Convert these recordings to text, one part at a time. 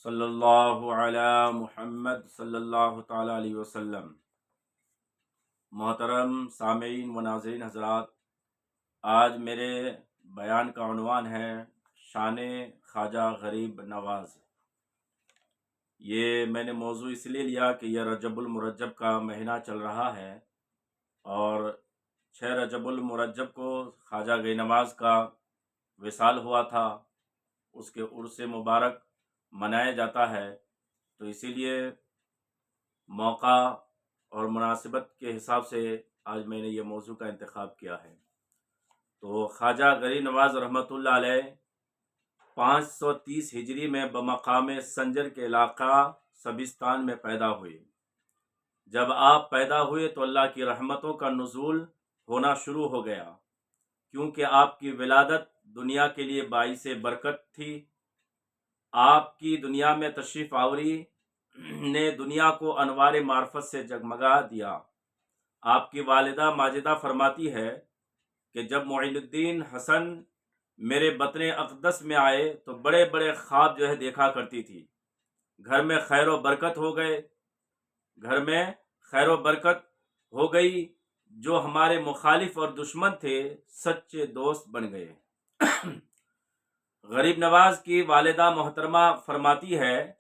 صلی اللہ علی محمد صلی اللہ تعالی علیہ وسلم۔ محترم سامعین و ناظرین حضرات، آج میرے بیان کا عنوان ہے شان خواجہ غریب نواز۔ یہ میں نے موضوع اس لیے لیا کہ یہ رجب المرجب کا مہینہ چل رہا ہے اور 6 رجب المرجب کو خواجہ غریب نواز کا وصال ہوا تھا، اس کے عرس مبارک منایا جاتا ہے، تو اسی لیے موقع اور مناسبت کے حساب سے آج میں نے یہ موضوع کا انتخاب کیا ہے۔ تو خواجہ غریب نواز رحمۃ اللہ علیہ 530 ہجری میں بمقام سنجر کے علاقہ سبستان میں پیدا ہوئے۔ جب آپ پیدا ہوئے تو اللہ کی رحمتوں کا نزول ہونا شروع ہو گیا، کیونکہ آپ کی ولادت دنیا کے لیے باعث برکت تھی۔ آپ کی دنیا میں تشریف آوری نے دنیا کو انوار معرفت سے جگمگا دیا۔ آپ کی والدہ ماجدہ فرماتی ہے کہ جب معین الدین حسن میرے بطن اقدس میں آئے تو بڑے بڑے خواب دیکھا کرتی تھی۔ گھر میں خیر و برکت ہو گئی، جو ہمارے مخالف اور دشمن تھے سچے دوست بن گئے۔ غریب نواز کی والدہ محترمہ فرماتی ہے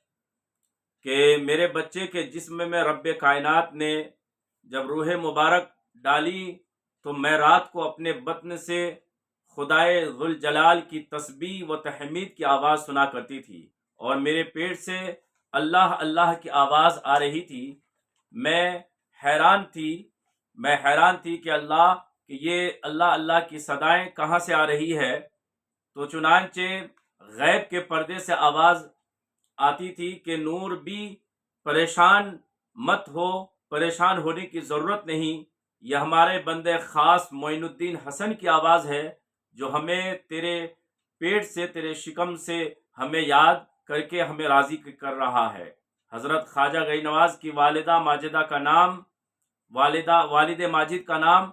کہ میرے بچے کے جسم میں رب کائنات نے جب روح مبارک ڈالی تو میں رات کو اپنے بطن سے خدائے ذوالجلال کی تسبیح و تحمید کی آواز سنا کرتی تھی، اور میرے پیٹ سے اللہ اللہ کی آواز آ رہی تھی۔ میں حیران تھی کہ یہ اللہ اللہ کی صدائیں کہاں سے آ رہی ہے۔ تو چنانچہ غیب کے پردے سے آواز آتی تھی کہ نور بھی پریشان مت ہو، پریشان ہونے کی ضرورت نہیں، یہ ہمارے بندے خاص معین الدین حسن کی آواز ہے جو ہمیں تیرے پیٹ سے، تیرے شکم سے ہمیں یاد کر کے ہمیں راضی کر رہا ہے۔ حضرت خواجہ غریب نواز کی والد ماجد کا نام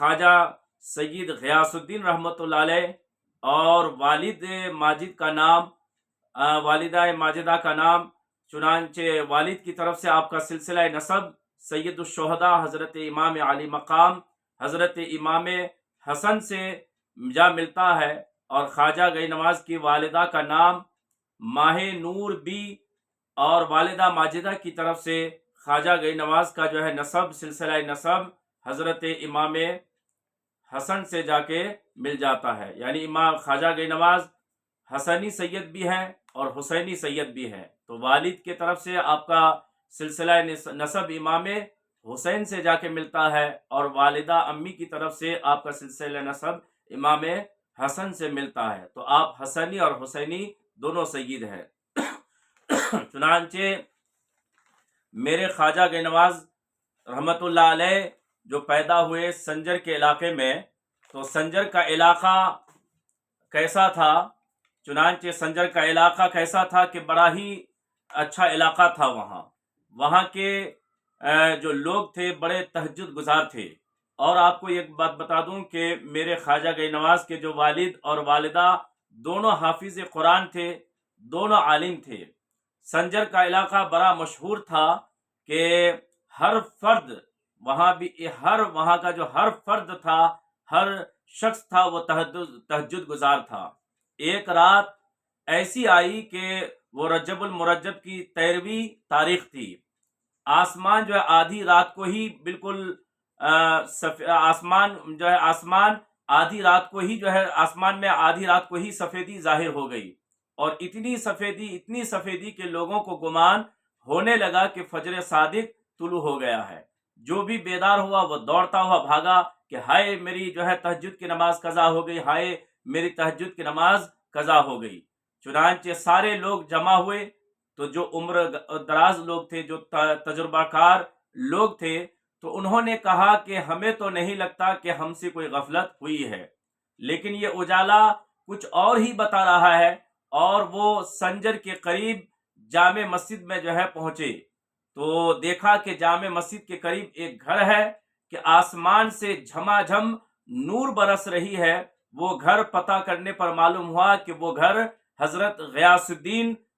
خواجہ سید غیاث الدین رحمۃ اللہ علیہ اور والدہ ماجدہ کا نام، چنانچہ والد کی طرف سے آپ کا سلسلہ نسب سید الشہداء حضرت امام علی مقام حضرت امام حسن سے جا ملتا ہے، اور خواجہ غریب نواز کی والدہ کا نام ماہ نور بی، اور والدہ ماجدہ کی طرف سے خواجہ غریب نواز کا نسب سلسلہ نسب حضرت امام حسن سے جا کے مل جاتا ہے، یعنی امام خواجہ غریب نواز حسنی سید بھی ہیں اور حسینی سید بھی ہیں۔ تو والد کی طرف سے آپ کا سلسلہ نسب امام حسین سے جا کے ملتا ہے، اور والدہ امی کی طرف سے آپ کا سلسلہ نسب امام حسن سے ملتا ہے، تو آپ حسنی اور حسینی دونوں سید ہیں۔ چنانچہ میرے خواجہ غریب نواز رحمت اللہ علیہ جو پیدا ہوئے سنجر کے علاقے میں، تو سنجر کا علاقہ کیسا تھا؟ چنانچہ سنجر کا علاقہ کیسا تھا کہ بڑا ہی اچھا علاقہ تھا۔ وہاں کے جو لوگ تھے بڑے تہجد گزار تھے، اور آپ کو ایک بات بتا دوں کہ میرے خواجہ غریب نواز کے جو والد اور والدہ دونوں حافظ قرآن تھے، دونوں عالم تھے۔ سنجر کا علاقہ بڑا مشہور تھا کہ ہر فرد وہاں کا جو ہر فرد تھا، ہر شخص تھا، وہ تہجد گزار تھا۔ ایک رات ایسی آئی کہ وہ رجب المرجب کی 13ویں تاریخ تھی۔ آسمان آدھی رات کو ہی بالکل آسمان آدھی رات کو ہی آسمان میں آدھی رات کو ہی سفیدی ظاہر ہو گئی، اور اتنی سفیدی کہ لوگوں کو گمان ہونے لگا کہ فجر صادق طلوع ہو گیا ہے۔ جو بھی بیدار ہوا وہ دوڑتا ہوا بھاگا کہ ہائے میری تہجد کی نماز قضا ہو گئی، ہائے میری تہجد کی نماز قضا ہو گئی۔ چنانچہ سارے لوگ جمع ہوئے، تو جو عمر دراز لوگ تھے، جو تجربہ کار لوگ تھے، تو انہوں نے کہا کہ ہمیں تو نہیں لگتا کہ ہم سے کوئی غفلت ہوئی ہے، لیکن یہ اجالا کچھ اور ہی بتا رہا ہے۔ اور وہ سنجر کے قریب جامع مسجد میں پہنچے، تو دیکھا کہ جامع مسجد کے قریب ایک گھر ہے کہ آسمان سے جھماجھم نور برس رہی ہے۔ وہ گھر پتہ کرنے پر معلوم ہوا کہ وہ گھر حضرت غیاث الدین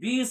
20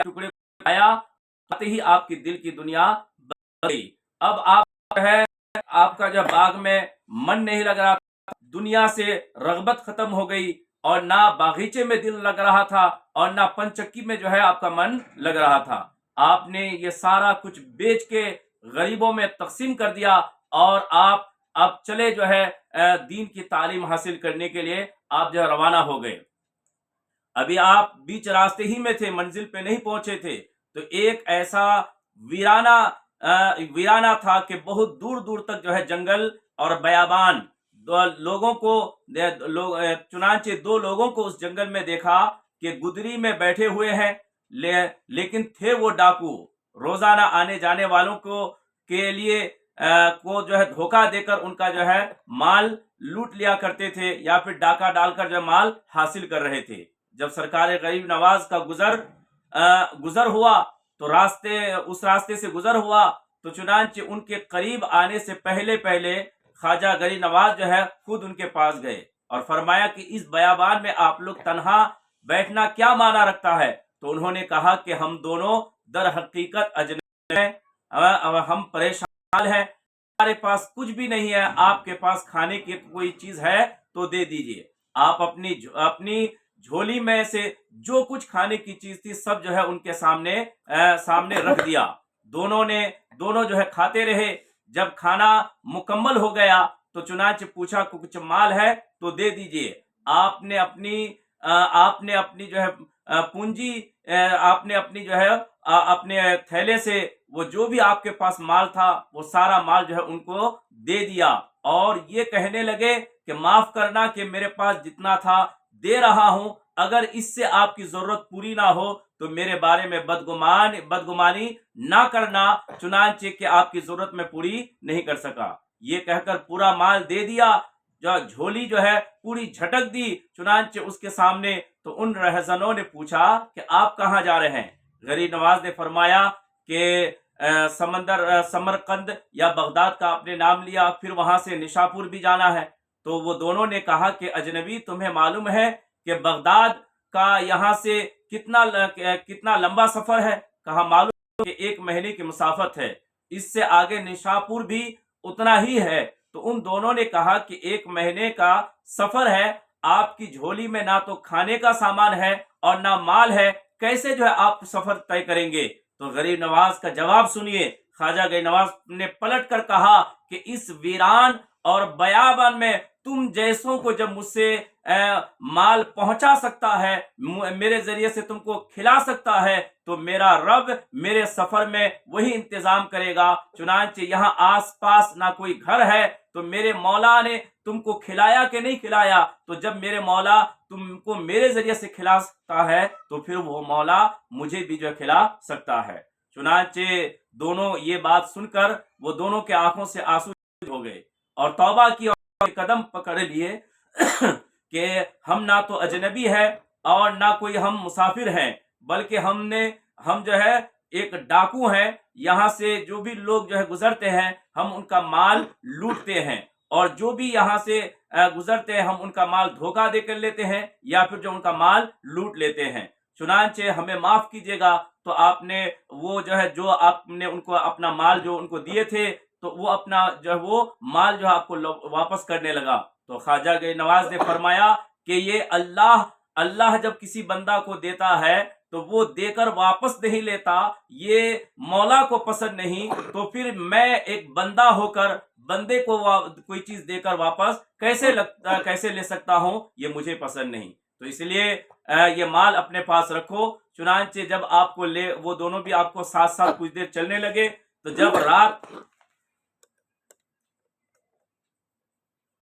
ٹکڑے کو کھایا، آتے ہی آپ کی دل کی دنیا بدل گئی۔ اب آپ جو ہے آپ کا جو باغ میں من نہیں لگ رہا، دنیا سے رغبت ختم ہو گئی، اور نہ باغیچے میں دل لگ رہا تھا اور نہ پنچکی میں جو ہے آپ کا من لگ رہا تھا۔ آپ نے یہ سارا کچھ بیچ کے غریبوں میں تقسیم کر دیا، اور آپ اب چلے جو ہے دین کی تعلیم حاصل کرنے کے لیے آپ جو ہے روانہ ہو گئے۔ ابھی آپ بیچ راستے ہی میں تھے، منزل پہ نہیں پہنچے تھے، تو ایک ایسا ویرانہ تھا کہ بہت دور دور تک جو ہے جنگل اور بیابان، چنانچہ دو لوگوں کو اس جنگل میں دیکھا کہ گدری میں بیٹھے ہوئے ہیں، لیکن تھے وہ ڈاکو، روزانہ آنے جانے والوں کے لیے کو جو ہے دھوکہ دے کر ان کا جو ہے مال لوٹ لیا کرتے تھے، یا پھر ڈاکہ ڈال کر جو مال حاصل کر رہے تھے۔ جب سرکار غریب نواز کا گزر ہوا تو اس راستے سے گزر ہوا، تو چنانچہ ان کے قریب آنے سے پہلے خواجہ غریب نواز جو ہے خود ان کے پاس گئے اور فرمایا کہ اس بیابان میں آپ لوگ تنہا بیٹھنا کیا معنی رکھتا ہے؟ تو انہوں نے کہا کہ ہم دونوں در حقیقت اجنبی ہیں، ہم پریشان ہیں، ہمارے پاس کچھ بھی نہیں ہے، آپ کے پاس کھانے کی کوئی چیز ہے تو دے دیجئے۔ آپ اپنی جھولی میں سے جو کچھ کھانے کی چیز تھی سب جو ہے ان کے سامنے رکھ دیا۔ دونوں جو ہے کھاتے رہے۔ جب کھانا مکمل ہو گیا تو چنانچہ پوچھا کہ کچھ مال ہے تو دے دیجئے۔ آپ نے اپنی جو ہے پونجی، آپ نے اپنی جو ہے اپنے تھیلے سے وہ جو بھی آپ کے پاس مال تھا وہ سارا مال جو ہے ان کو دے دیا، اور یہ کہنے لگے کہ معاف کرنا کہ میرے پاس جتنا تھا دے رہا ہوں، اگر اس سے آپ کی ضرورت پوری نہ ہو تو میرے بارے میں بدگمانی نہ کرنا، چنانچہ کہ آپ کی ضرورت میں پوری نہیں کر سکا۔ یہ کہہ کر پورا مال دے دیا، جو جھولی جو ہے پوری جھٹک دی چنانچہ اس کے سامنے۔ تو ان رہزنوں نے پوچھا کہ آپ کہاں جا رہے ہیں؟ غریب نواز نے فرمایا کہ سمرقند یا بغداد کا آپ نے نام لیا، پھر وہاں سے نشاپور بھی جانا ہے۔ تو وہ دونوں نے کہا کہ اجنبی، تمہیں معلوم ہے کہ بغداد کا یہاں سے کتنا لمبا سفر ہے؟ کہا معلوم کہ 1 مہینے کی مسافت ہے، اس سے آگے نشاپور بھی اتنا ہی ہے۔ تو ان دونوں نے کہا کہ 1 مہینے کا سفر ہے، آپ کی جھولی میں نہ تو کھانے کا سامان ہے اور نہ مال ہے، کیسے جو ہے آپ سفر طے کریں گے؟ تو غریب نواز کا جواب سنیے۔ خواجہ غریب نواز نے پلٹ کر کہا کہ اس ویران اور بیابان میں تم جیسوں کو جب مجھ سے مال پہنچا سکتا ہے، میرے ذریعے سے تم کو کھلا سکتا ہے، تو میرا رب میرے سفر میں وہی انتظام کرے گا۔ چنانچہ یہاں آس پاس نہ کوئی گھر ہے، تو میرے مولا نے تم کو کھلایا کہ نہیں کھلایا؟ تو جب میرے مولا تم کو میرے ذریعے سے کھلا سکتا ہے تو پھر وہ مولا مجھے بھی جو کھلا سکتا ہے۔ چنانچہ دونوں یہ بات سن کر وہ دونوں کے آنکھوں سے آنسو ہو گئے اور توبہ کی اور قدم پکڑ لیے کہ ہم نہ تو اجنبی ہے اور نہ کوئی ہم مسافر ہیں، بلکہ ہم جو ہے ایک ڈاکو ہیں، یہاں سے جو بھی لوگ جو ہے گزرتے ہیں ہم ان کا مال لوٹتے ہیں، اور جو بھی یہاں سے گزرتے ہیں ہم ان کا مال دھوکہ دے کر لیتے ہیں یا پھر جو ان کا مال لوٹ لیتے ہیں۔ چنانچہ ہمیں معاف کیجیے گا۔ تو آپ نے وہ جو آپ نے ان کو اپنا مال جو ان کو دیے تھے، تو وہ اپنا جو ہے وہ مال جو ہے آپ کو واپس کرنے لگا۔ تو خواجہ غریب نواز نے فرمایا کہ یہ اللہ جب کسی بندہ کو دیتا ہے تو وہ دے کر واپس نہیں لیتا، یہ مولا کو پسند نہیں، تو پھر میں ایک بندہ ہو کر بندے کو کوئی چیز دے کر واپس کیسے لے سکتا ہوں؟ یہ مجھے پسند نہیں، تو اس لیے یہ مال اپنے پاس رکھو۔ چنانچہ جب آپ کو وہ دونوں بھی آپ کو ساتھ کچھ دیر چلنے لگے، تو جب رات